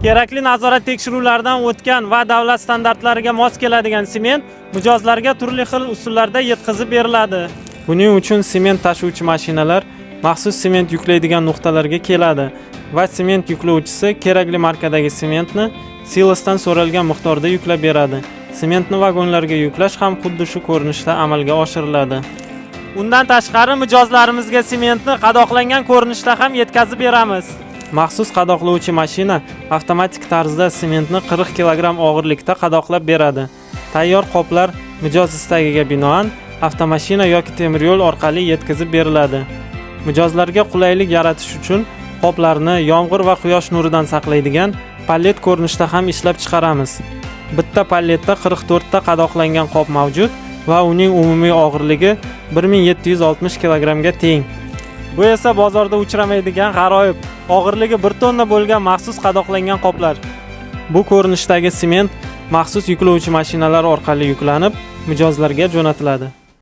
Kerakli nazorat tekshiruvlaridan o'tgan va davlat standartlariga mos keladigan sement mijozlarga turli xil usullarda yetkazib beriladi. Buning uchun sement tashuvchi mashinalar maxsus sement yuklaydigan nuqtalarga keladi va sement yuklovchisi kerakli markadagi sementni silosdan so'ralgan miqdorda yuklab beradi. Sementni vagonlarga yuklash ham xuddi shu ko'rinishda amalga oshiriladi. Undan tashqari mijozlarimizga sementni qadoqlangan ko'rinishda ham yetkazib beramiz. Maxsus qadoqlovchi mashina avtomatik tarzda sementni 40 kg og'irlikda qadoqlab beradi. Tayyor qoplar mijoz istagiga binoan avtomashina yoki temir yo'l orqali yetkazib beriladi. Mijozlarga qulaylik yaratish uchun qoplarni yomg'ir va quyosh nuridan saqlaydigan pallet ko'rinishda ham ishlab chiqaramiz. Bitta palletda 44 ta qadoqlangan qop mavjud va uning umumiy og'irligi 1760 kg ga teng. Bu esa bozorda uchramaydigan g'aroyib, og'irligi 1 tonna bo'lgan maxsus qadoqlangan qoplar. Bu ko'rinishdagi sement maxsus yuklovchi mashinalar orqali yuklanib, mijozlarga jo'natiladi.